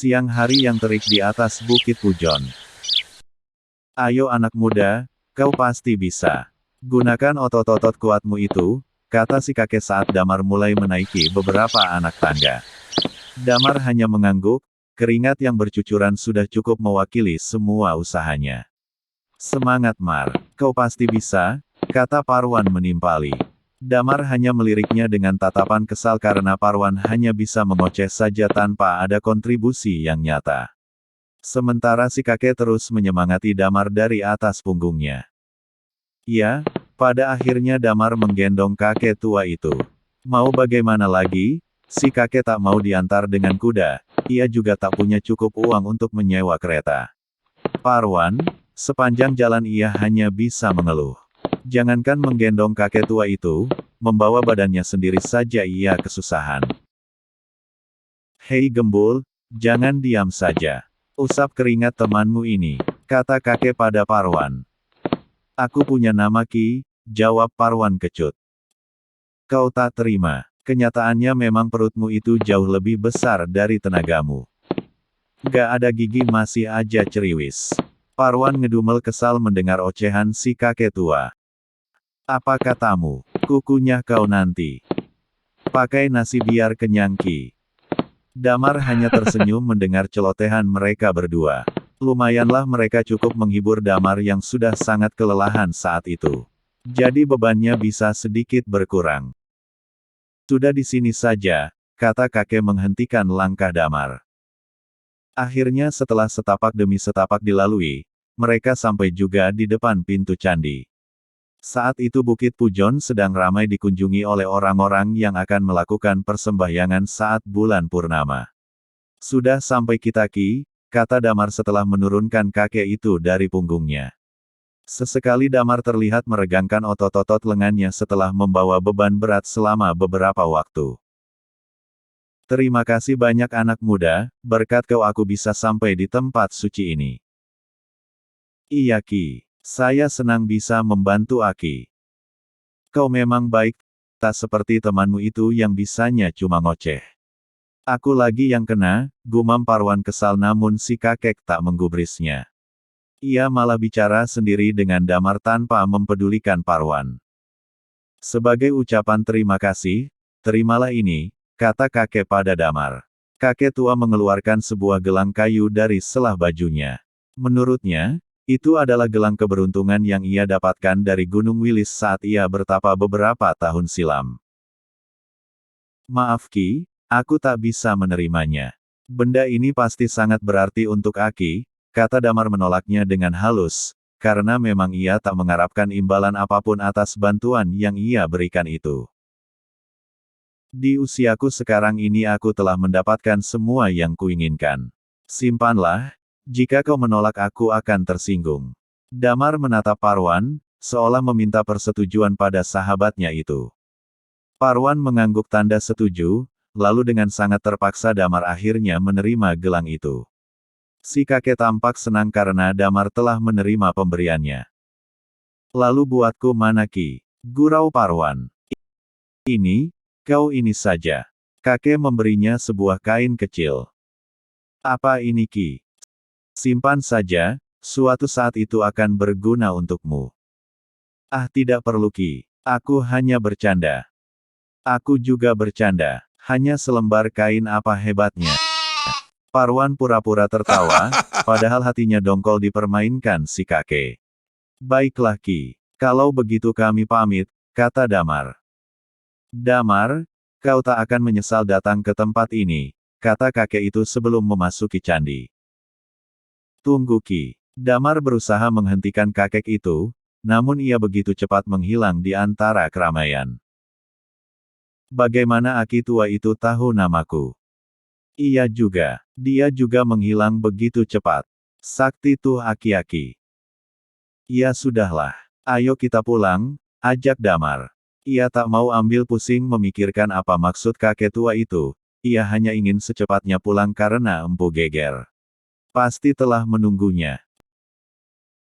Siang hari yang terik di atas Bukit Pujon. Ayo anak muda, kau pasti bisa. Gunakan otot-otot kuatmu itu, kata si kakek saat Damar mulai menaiki beberapa anak tangga. Damar hanya mengangguk, keringat yang bercucuran sudah cukup mewakili semua usahanya. Semangat Mar, kau pasti bisa, kata Parwan menimpali. Damar hanya meliriknya dengan tatapan kesal karena Parwan hanya bisa mengoceh saja tanpa ada kontribusi yang nyata. Sementara si kakek terus menyemangati Damar dari atas punggungnya. Ya, pada akhirnya Damar menggendong kakek tua itu. Mau bagaimana lagi, si kakek tak mau diantar dengan kuda, ia juga tak punya cukup uang untuk menyewa kereta. Parwan, sepanjang jalan ia hanya bisa mengeluh. Jangankan menggendong kakek tua itu, membawa badannya sendiri saja ia kesusahan. Hei Gembul, jangan diam saja. Usap keringat temanmu ini, kata kakek pada Parwan. Aku punya nama Ki, jawab Parwan kecut. Kau tak terima. Kenyataannya memang perutmu itu jauh lebih besar dari tenagamu. Gak ada gigi masih aja ceriwis. Parwan ngedumel kesal mendengar ocehan si kakek tua. Apa katamu? Kukunyah kau nanti. Pakai nasi biar kenyang Ki. Damar hanya tersenyum mendengar celotehan mereka berdua. Lumayanlah mereka cukup menghibur Damar yang sudah sangat kelelahan saat itu. Jadi bebannya bisa sedikit berkurang. Sudah di sini saja, kata kakek menghentikan langkah Damar. Akhirnya setelah setapak demi setapak dilalui, mereka sampai juga di depan pintu candi. Saat itu Bukit Pujon sedang ramai dikunjungi oleh orang-orang yang akan melakukan persembahyangan saat bulan purnama. Sudah sampai kita Ki, kata Damar setelah menurunkan kakek itu dari punggungnya. Sesekali Damar terlihat meregangkan otot-otot lengannya setelah membawa beban berat selama beberapa waktu. Terima kasih banyak anak muda, berkat kau aku bisa sampai di tempat suci ini. Iya Ki. Saya senang bisa membantu Aki. Kau memang baik, tak seperti temanmu itu yang bisanya cuma ngoceh. Aku lagi yang kena, gumam Parwan kesal namun si kakek tak menggubrisnya. Ia malah bicara sendiri dengan Damar tanpa mempedulikan Parwan. Sebagai ucapan terima kasih, terimalah ini, kata kakek pada Damar. Kakek tua mengeluarkan sebuah gelang kayu dari selah bajunya. Menurutnya, itu adalah gelang keberuntungan yang ia dapatkan dari Gunung Wilis saat ia bertapa beberapa tahun silam. Maaf Ki, aku tak bisa menerimanya. Benda ini pasti sangat berarti untuk Aki, kata Damar menolaknya dengan halus, karena memang ia tak mengharapkan imbalan apapun atas bantuan yang ia berikan itu. Di usiaku sekarang ini aku telah mendapatkan semua yang kuinginkan. Simpanlah. Jika kau menolak aku akan tersinggung. Damar menatap Parwan, seolah meminta persetujuan pada sahabatnya itu. Parwan mengangguk tanda setuju, lalu dengan sangat terpaksa Damar akhirnya menerima gelang itu. Si kakek tampak senang karena Damar telah menerima pemberiannya. Lalu buatku mana Ki? Gurau Parwan. Ini, kau ini saja. Kakek memberinya sebuah kain kecil. Apa ini Ki? Simpan saja, suatu saat itu akan berguna untukmu. Ah tidak perlu Ki, aku hanya bercanda. Aku juga bercanda, hanya selembar kain apa hebatnya. Parwan pura-pura tertawa, padahal hatinya dongkol dipermainkan si kakek. Baiklah Ki, kalau begitu kami pamit, kata Damar. Damar, kau tak akan menyesal datang ke tempat ini, kata kakek itu sebelum memasuki candi. Tunggu Ki. Damar berusaha menghentikan kakek itu, namun ia begitu cepat menghilang di antara keramaian. Bagaimana Aki tua itu tahu namaku? Iya juga. Dia juga menghilang begitu cepat. Sakti tuh Aki-Aki. Ya sudahlah. Ayo kita pulang, ajak Damar. Ia tak mau ambil pusing memikirkan apa maksud kakek tua itu, ia hanya ingin secepatnya pulang karena empu geger. Pasti telah menunggunya.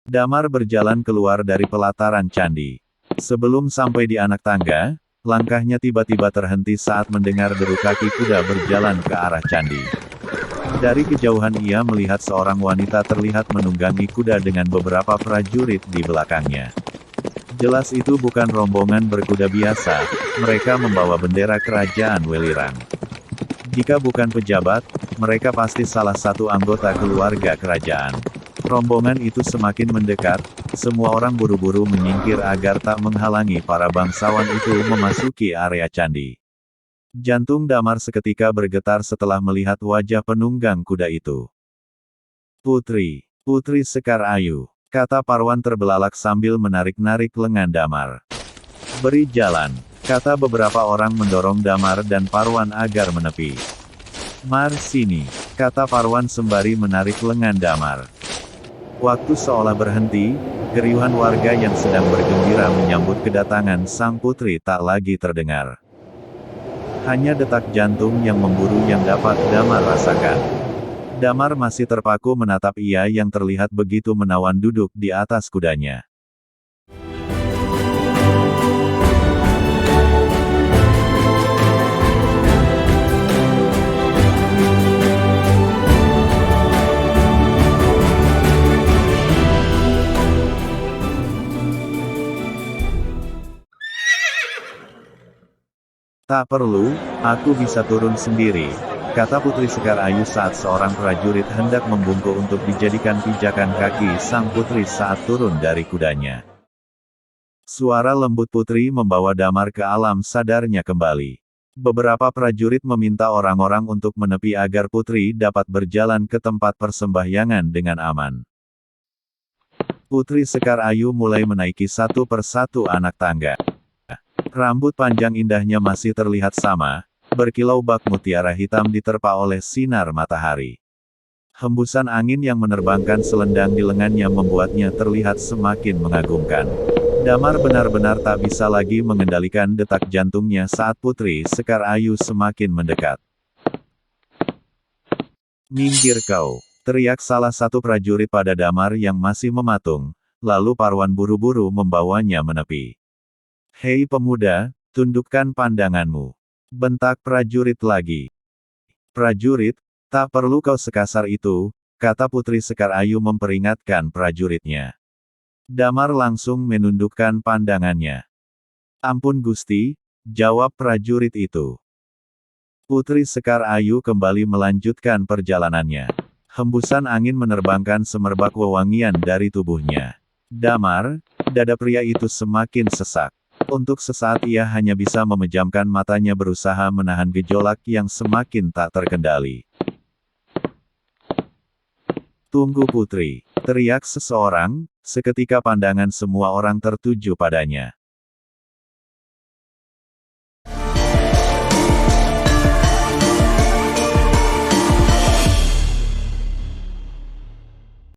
Damar berjalan keluar dari pelataran candi. Sebelum sampai di anak tangga, langkahnya tiba-tiba terhenti saat mendengar deru kaki kuda berjalan ke arah candi. Dari kejauhan ia melihat seorang wanita terlihat menunggangi kuda dengan beberapa prajurit di belakangnya. Jelas itu bukan rombongan berkuda biasa, mereka membawa bendera kerajaan Welirang. Jika bukan pejabat, mereka pasti salah satu anggota keluarga kerajaan. Rombongan itu semakin mendekat, semua orang buru-buru menyingkir agar tak menghalangi para bangsawan itu memasuki area candi. Jantung Damar seketika bergetar setelah melihat wajah penunggang kuda itu. Putri, Putri Sekar Ayu, kata Parwan terbelalak sambil menarik-narik lengan Damar. Beri jalan, kata beberapa orang mendorong Damar dan Parwan agar menepi. Mar sini, kata Parwan sembari menarik lengan Damar. Waktu seolah berhenti, keriuhan warga yang sedang bergembira menyambut kedatangan sang putri tak lagi terdengar. Hanya detak jantung yang memburu yang dapat Damar rasakan. Damar masih terpaku menatap ia yang terlihat begitu menawan duduk di atas kudanya. Tak perlu, aku bisa turun sendiri, kata Putri Sekar Ayu saat seorang prajurit hendak membungkuk untuk dijadikan pijakan kaki sang putri saat turun dari kudanya. Suara lembut putri membawa Damar ke alam sadarnya kembali. Beberapa prajurit meminta orang-orang untuk menepi agar putri dapat berjalan ke tempat persembahyangan dengan aman. Putri Sekar Ayu mulai menaiki satu persatu anak tangga. Rambut panjang indahnya masih terlihat sama, berkilau bak mutiara hitam diterpa oleh sinar matahari. Hembusan angin yang menerbangkan selendang di lengannya membuatnya terlihat semakin mengagumkan. Damar benar-benar tak bisa lagi mengendalikan detak jantungnya saat Putri Sekar Ayu semakin mendekat. "Minggir kau!" teriak salah satu prajurit pada Damar yang masih mematung, lalu Parwan buru-buru membawanya menepi. "Hei pemuda, tundukkan pandanganmu," bentak prajurit lagi. "Prajurit, tak perlu kau sekasar itu," kata Putri Sekar Ayu memperingatkan prajuritnya. Damar langsung menundukkan pandangannya. "Ampun Gusti," jawab prajurit itu. Putri Sekar Ayu kembali melanjutkan perjalanannya. Hembusan angin menerbangkan semerbak wewangian dari tubuhnya. Damar, dada pria itu semakin sesak. Untuk sesaat ia hanya bisa memejamkan matanya berusaha menahan gejolak yang semakin tak terkendali. "Tunggu Putri!" teriak seseorang, seketika pandangan semua orang tertuju padanya.